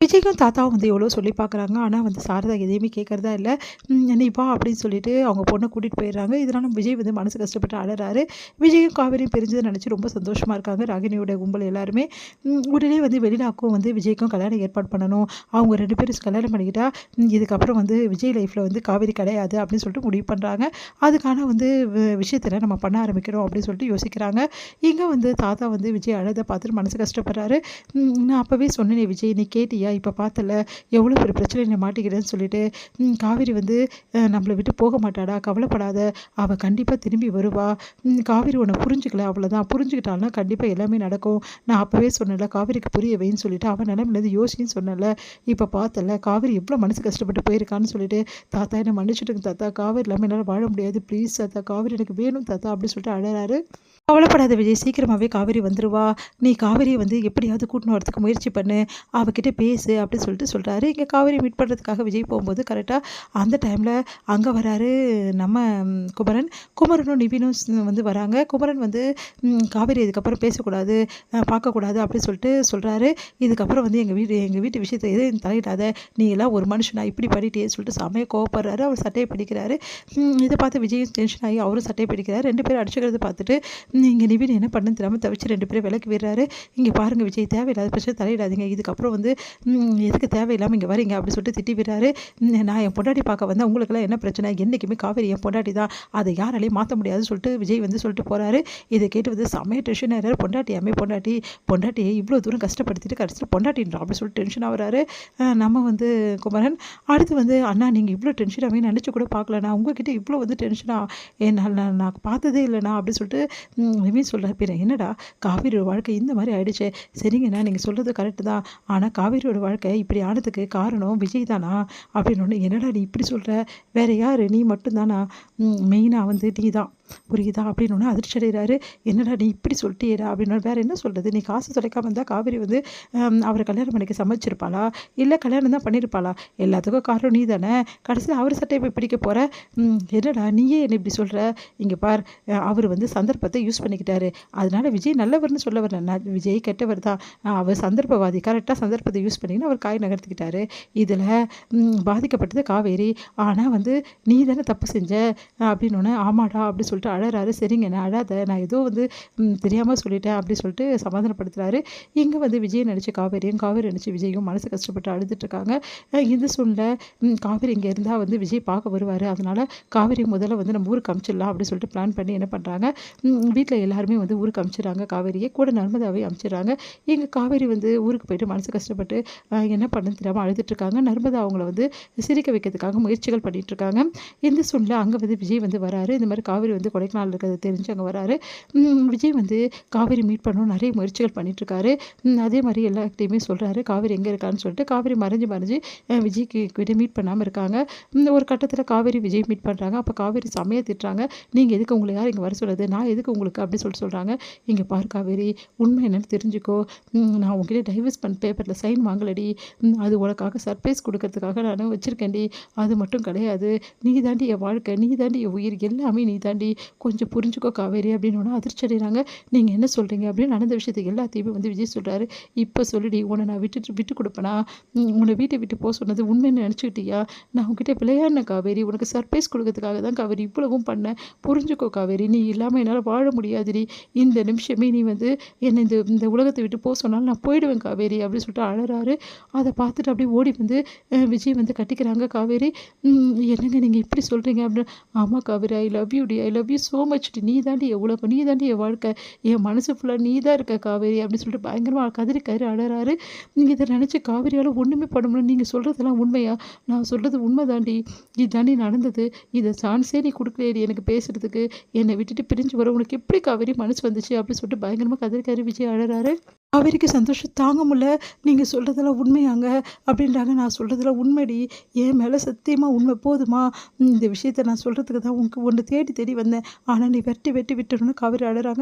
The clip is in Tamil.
விஜய்க்கும் தாத்தாவும் வந்து எவ்வளோ சொல்லி பார்க்குறாங்க. ஆனா வந்து சாரதா எதையுமே கேட்கறதா இல்ல. "நீ வா" அப்படின்னு சொல்லிட்டு அவங்க பொண்ண கூட்டிட்டு போயிடுறாங்க. இதனால விஜய் வந்து மனசு கஷ்டப்பட்டு அழறாரு. விஜயும் காவேரியும் பிரிஞ்சத நினச்சு ரொம்ப சந்தோஷமா இருக்காங்க. ராகினியோட கும்பல் எல்லாருமே. உடனே வந்து வெளிநாக்கும் வந்து விஜய்க்கும் கல்யாணம் ஏற்பாடு பண்ணணும். அவங்க 2 பேரும் கல்யாணம் பண்ணிக்கிட்டா, இதுக்கப்புறம் வந்து விஜய் லைஃப்ல வந்து காவேரி கிடையாது அப்படின்னு சொல்லிட்டு முடிவு பண்றாங்க. அதுக்கான வந்து விஷயத்துல நம்ம பண்ண ஆரம்பிக்கணும் அப்படின்னு சொல்லிட்டு யோசிக்கிறாங்க. இங்க வந்து தாத்தா வந்து விஜய் அழத பார்த்துட்டு மனசு கஷ்டப்படுறாரு. "நான் அப்பவே சொன்னேனே விஜய், நீ கேட்டியா? இப்ப பார்த்தல்ல எவ்வளோ பெரிய பிரச்சனையில மாட்டிக்கிறேன்னு சொல்லிட்டு. காவேரி வந்து நம்மள விட்டு போக மாட்டாடா, கவலைப்படாத. அவ கண்டிப்பா திரும்பி வருவா. காவேரி உன்ன புரிஞ்சுக்கல அவ்வளோதான். புரிஞ்சுக்கிட்டான்னா கண்டிப்பா எல்லாமே நடக்கும். நான் அப்பவே சொன்னேன்ல, காவேரிக்கு புரிய வைன்னு சொல்லிட்டு, அவ நிலைமையிலேருந்து யோசின்னு சொன்னேன்ல. இப்ப பார்த்தல்ல, காவேரி எவ்வளோ மனசு கஷ்டப்பட்டு போயிருக்கான்னு சொல்லிட்டு, தாத்தா என்ன மன்னிச்சுடுங்க தாத்தா. காவேரி இல்லாம என்னால வாழ முடியாது. ப்ளீஸ் தாத்தா, காவேரி எனக்கு வேணும் தாத்தா அப்படின்னு சொல்லிட்டு அழறாரு. கவலைப்படாத விஜய், சீக்கிரமாவே காவேரி வந்துருவா. நீ காவேரிய வந்து எப்படியாவது கூட்டின்னு வரதுக்கு முயற்சி பண்ணு. அவகிட்ட பேசு அப்படின்னு சொல்லிட்டு சொல்றாரு. இங்க காவேரி மீட் பண்றதுக்காக விஜய் போகும்போது கரெக்ட்டா அந்த டைம்ல அங்க வராரு நம்ம குமரன். குமரனும் நிவினும் வந்து வராங்க. குமரன் வந்து காவேரி இதுக்கப்புறம் பேசக்கூடாது, பார்க்கக்கூடாது அப்படின்னு சொல்லிட்டு சொல்றாரு. இதுக்கப்புறம் வந்து எங்க வீட்டு விஷயத்த எதுவும் தலையிடாத. நீ எல்லாம் ஒரு மனுஷனா இப்படி பண்ணிட்டியேன்னு சொல்லிட்டு செமையா கோவப்படுறாரு. அவர் சட்டைய பிடிக்கிறாரு. இத பார்த்து விஜயும் டென்ஷன் ஆகி அவரும் சட்டைய பிடிக்கிறாரு. 2 பேரும் அடிச்சுக்கிறத பார்த்துட்டு இங்க நிவின் என்ன பண்ணுன்னு தெரியாம தவிச்சு 2 பேரும் விலக்கி விடுறாரு. "இங்க பாருங்க விஜய், தேவையில்லாத பிரச்சனை தலையிடாதீங்க. இதுக்கப்புறம் வந்து எதுக்கு தேவையில்லாம இங்க வரீங்க?" அப்படி சொல்லிட்டு திட்டி விடுறாரு. "நான் என் பொண்டாட்டி பார்க்க வந்தா உங்களுக்கெல்லாம் என்ன பிரச்சனை? என்னைக்குமே காவேரி என் பொண்டாட்டி தான். அதை யாராலையும் மாத்த முடியாதுன்னு" சொல்லிட்டு விஜய் வந்து சொல்லிட்டு போறாரு. இதை கேட்டு வந்து செமையா டென்ஷன் ஆயிடுறாரு. பொண்டாட்டியை இவ்வளோ தூரம் கஷ்டப்படுத்திட்டு கடைசியில் பொண்டாட்டின்றா அப்படி சொல்லிட்டு டென்ஷன் ஆகுறாரு நம்ம வந்து குமரன். அடுத்து வந்து, "அண்ணா நீங்க இவ்வளோ டென்ஷன் ஆவீங்கன்னு நினச்சு கூட பார்க்கலண்ணா. உங்ககிட்ட இவ்வளோ வந்து டென்ஷனா நான் பார்த்ததே இல்லைண்ணா" அப்படின்னு சொல்லிட்டு நிவின் சொல்கிறார். "பின்ன என்னடா, காவேரியோட வாழ்க்கை இந்த மாதிரி ஆயிடுச்சே. சரிங்கண்ணா, நீங்கள் சொல்கிறது கரெக்டு தான். ஆனால் காவேரியோட வாழ்க்கை இப்படி ஆனதுக்கு காரணம் விஜய் தானா?" அப்படின்னு. "என்னடா நீ இப்படி சொல்கிற? வேற யார்? நீ மட்டும் தானா? மெயினாக வந்து நீ தான், புரியுதா?" அப்படின்னு அதிர்ச்சி அடைகிறாரு. "என்னடா நீ இப்படி சொல்லிட்டியேடா" அப்படின்னு. "வேற என்ன சொல்கிறது? நீ காசு தொலைக்காம இருந்தால் காவேரி வந்து அவரை கல்யாணம் பண்ணிக்க சமைச்சிருப்பாளா? இல்லை கல்யாணம் தான் பண்ணியிருப்பாளா? எல்லாத்துக்கும் காரணம் நீ தானே. கடைசியில் அவர் சட்டையை போய் பிடிக்க போகிற. என்னடா நீயே என்ன இப்படி சொல்கிற? இங்கே பார், அவர் வந்து சந்தர்ப்பத்தை யூஸ் பண்ணிக்கிட்டாரு. அதனால விஜய் நல்லவர்னு சொல்ல வரல. விஜய் கெட்டவர் தான். அவர் சந்தர்ப்பவாதி. கரெக்டாக சந்தர்ப்பத்தை யூஸ் பண்ணிங்கன்னு அவர் காய் நகர்த்திக்கிட்டாரு. இதில் பாதிக்கப்பட்டது காவேரி. ஆனால் வந்து நீ தானே தப்பு செஞ்ச அப்படின்னோடனே, "ஆமாடா" அப்படி சொல்லிட்டு அழறாரு. "சரிங்க நான் அழாத, நான் ஏதோ வந்து தெரியாமல் சொல்லிட்டேன்" அப்படி சொல்லிட்டு சமாதானப்படுத்துறாரு. இங்கே வந்து விஜய் நடிச்ச காவேரியும் காவேரி நடிச்ச விஜயும் மனசு கஷ்டப்பட்டு அழுதுட்டு இருக்காங்க. இந்த சூழ்நிலை காவேரி இங்கே இருந்தால் வந்து விஜய் பார்க்க வருவார். அதனால காவேரி முதல்ல வந்து நம்ம ஊருக்கு அனுப்பிச்சிடலாம் அப்படின்னு சொல்லிட்டு பிளான் பண்ணி என்ன பண்ணுறாங்க, வீட்டில் எல்லாருமே வந்து ஊருக்கு அனுப்பிச்சிடுறாங்க. காவேரியை கூட நர்மதாவே அனுப்பிச்சிடுறாங்க. எங்கள் காவேரி வந்து ஊருக்கு போயிட்டு மனசு கஷ்டப்பட்டு என்ன பண்ணுன்னு தெரியாமல் அழுதுட்டுருக்காங்க. நர்மதா அவங்கள வந்து சிரிக்க வைக்கிறதுக்காக முயற்சிகள் பண்ணிகிட்ருக்காங்க. இந்த சூழ்நிலை அங்கே வந்து விஜய் வந்து வராரு. இந்த மாதிரி காவேரி வந்து கொடைக்கானல் இருக்கிறது தெரிஞ்சு அங்கே வராரு. விஜய் வந்து காவேரி மீட் பண்ணணும் நிறைய முயற்சிகள் பண்ணிகிட்ருக்காரு. அதே மாதிரி எல்லார்கிட்டையுமே சொல்கிறாரு காவேரி எங்கே இருக்கான்னு சொல்லிட்டு. காவேரி மறைஞ்சு விஜய்க்கு கிட்ட மீட் பண்ணாமல் இருக்காங்க. ஒரு கட்டத்தில் காவேரி விஜய் மீட் பண்ணுறாங்க. அப்போ காவேரி செமையா திட்டுறாங்க. "நீங்கள் எதுக்கு, உங்களை யார் இங்கே வர சொல்லுது? நான் எதுக்கு உங்களுக்கு?" அப்படி சொல்கிறாங்க. "இங்கே பாரு காவேரி, உண்மை என்னன்னு தெரிஞ்சுக்கோ. நான் உங்ககிட்ட டைவர்ஸ் பேப்பரில் சைன் வாங்கலடி. அது உனக்காக சர்ப்ரைஸ் கொடுக்கறதுக்காக நான் வச்சுருக்கேன்டி. அது மட்டும் கிடையாது. நீ தாண்டி என் வாழ்க்கை, நீ தாண்டி என் உயிர், எல்லாமே நீ தாண்டி. கொஞ்சம் புரிஞ்சுக்கோ காவேரி" அப்படின்னு அதிர்ச்சி அடைகிறாங்க. "நீங்கள் என்ன சொல்கிறீங்க?" அப்படின்னு நடந்த விஷயத்துக்கு எல்லாத்தையுமே வந்து விஜய் சொல்கிறாரு. "இப்போ சொல்லுடி, உன்னை நான் விட்டு கொடுப்பேனா? உன்னை வீட்டை விட்டு போக சொன்னது உண்மைன்னு நினச்சிக்கிட்டியா? நான் உங்ககிட்ட விளையாடின காவேரி, உனக்கு சர்ப்ரைஸ் கொடுக்கறதுக்காக தான் காவேரி இவ்வளவும் பண்ணேன். புரிஞ்சுக்கோ காவேரி, நீ இல்லாமல் என்னால் வாழ முடியாதுடி. இந்த நிமிஷமே நீ வந்து என்னை இந்த இந்த உலகத்தை விட்டு போக சொன்னாலும் நான் போயிடுவேன் காவேரி" அப்படின்னு சொல்லிட்டு அழறாரு. அதை பார்த்துட்டு அப்படியே ஓடி வந்து விஜய் வந்து கட்டிக்கிறாங்க காவேரி. "என்னங்க நீங்கள் இப்படி சொல்கிறீங்க?" அப்படின்னு. "ஆமாம் காவேரி, ஐ லவ் யூ டி, I love you so much டி. நீ தாண்டி என் உலகம், நீ தாண்டி என் வாழ்க்கை, என் மனசு ஃபுல்லாக நீ தான் இருக்க காவேரி" அப்படின்னு சொல்லிட்டு பயங்கரமாக கதறி அழறாரு. இதை நினச்சி காவேரியால் ஒன்றுமே பண்ண முடியல. "நீங்கள் சொல்கிறதெல்லாம் உண்மையா? நான் சொல்கிறது உண்மை தாண்டி. இது தாண்டி நடந்தது. இதை சான்ஸே நீ கொடுக்கலையேடி எனக்கு பேசுகிறதுக்கு. என்னை விட்டுட்டு பிரிஞ்சு வர உனக்கு எப்படி காவேரி மனசு வந்துச்சு?" அப்படின்னு சொல்லிட்டு பயங்கரமாக கதறி விஜய் அழறாரு. காவேரிக்கு சந்தோஷம் தாங்க முடியல. "நீங்கள் சொல்கிறதெல்லாம் உண்மையாங்க?" அப்படின்றாங்க. "நான் சொல்கிறதெல்லாம் உண்மைடி. என் மேலே சத்தியமாக உண்மை. போதுமா? இந்த விஷயத்த நான் சொல்கிறதுக்கு தான் உனக்கு தேடி தேடி வந்தேன். ஆனால் நீ வெட்டி விட்டுறணும்னு" காவேரி அழறாங்க.